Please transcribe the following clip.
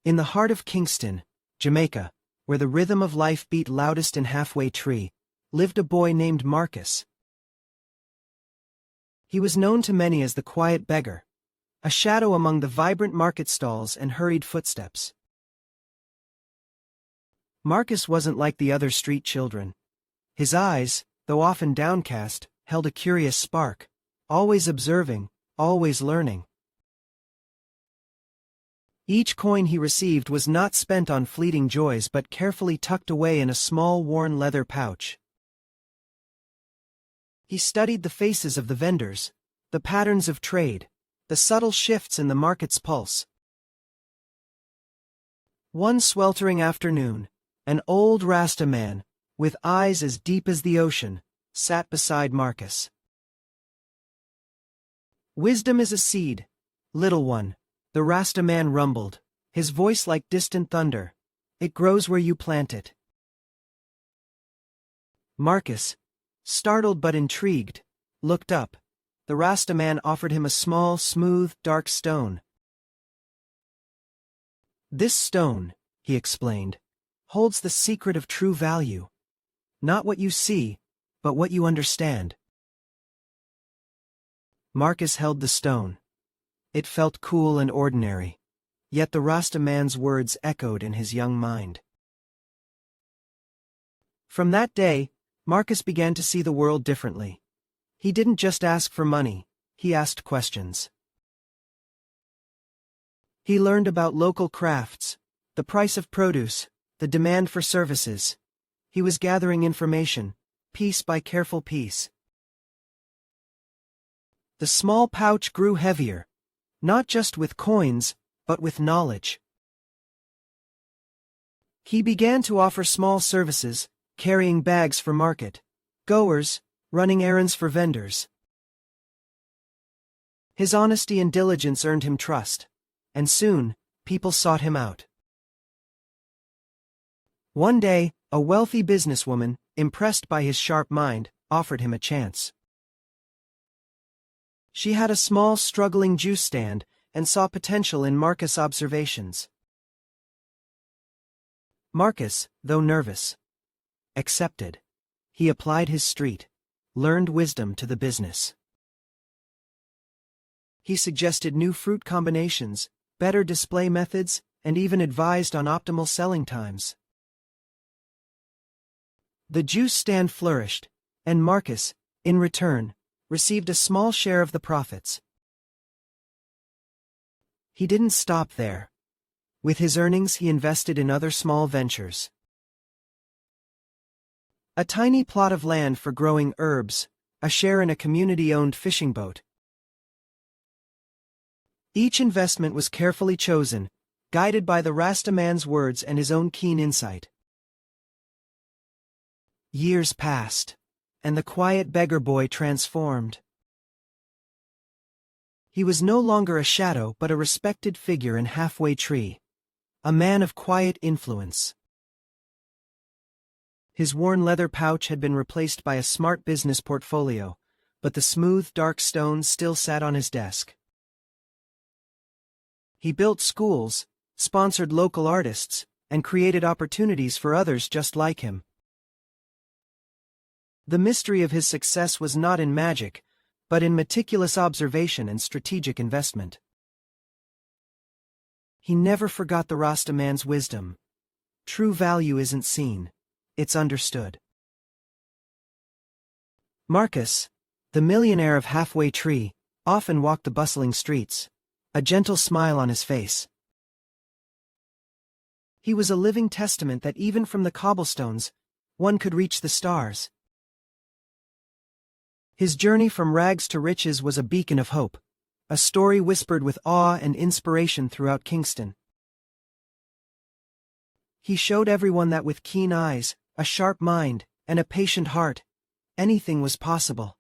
In the heart of Kingston, Jamaica, where the rhythm of life beat loudest in Halfway Tree, lived a boy named Marcus. He was known to many as the quiet beggar, a shadow among the vibrant market stalls and hurried footsteps. Marcus wasn't like the other street children. His eyes, though often downcast, held a curious spark, always observing, always learning. Each coin he received was not spent on fleeting joys but carefully tucked away in a small worn leather pouch. He studied the faces of the vendors, the patterns of trade, the subtle shifts in the market's pulse. One sweltering afternoon, an old Rasta man, with eyes as deep as the ocean, sat beside Marcus. "Wisdom is a seed, little one," the Rasta man rumbled, his voice like distant thunder. "It grows where you plant it." Marcus, startled but intrigued, looked up. The Rasta man offered him a small, smooth, dark stone. "This stone," he explained, "holds the secret of true value. Not what you see, but what you understand." Marcus held the stone. It felt cool and ordinary, yet the Rasta man's words echoed in his young mind. From that day, Marcus began to see the world differently. He didn't just ask for money, he asked questions. He learned about local crafts, the price of produce, the demand for services. He was gathering information, piece by careful piece. The small pouch grew heavier, not just with coins, but with knowledge. He began to offer small services, carrying bags for market goers, running errands for vendors. His honesty and diligence earned him trust, and soon, people sought him out. One day, a wealthy businesswoman, impressed by his sharp mind, offered him a chance. She had a small, struggling juice stand and saw potential in Marcus' observations. Marcus, though nervous, accepted. He applied his street, learned wisdom to the business. He suggested new fruit combinations, better display methods, and even advised on optimal selling times. The juice stand flourished, and Marcus, in return, received a small share of the profits. He didn't stop there. With his earnings he invested in other small ventures. A tiny plot of land for growing herbs, a share in a community-owned fishing boat. Each investment was carefully chosen, guided by the Rasta man's words and his own keen insight. Years passed, and the quiet beggar boy transformed. He was no longer a shadow but a respected figure in Halfway Tree, a man of quiet influence. His worn leather pouch had been replaced by a smart business portfolio, but the smooth, dark stone still sat on his desk. He built schools, sponsored local artists, and created opportunities for others just like him. The mystery of his success was not in magic, but in meticulous observation and strategic investment. He never forgot the Rasta man's wisdom. True value isn't seen, it's understood. Marcus, the millionaire of Halfway Tree, often walked the bustling streets, a gentle smile on his face. He was a living testament that even from the cobblestones, one could reach the stars. His journey from rags to riches was a beacon of hope, a story whispered with awe and inspiration throughout Kingston. He showed everyone that with keen eyes, a sharp mind, and a patient heart, anything was possible.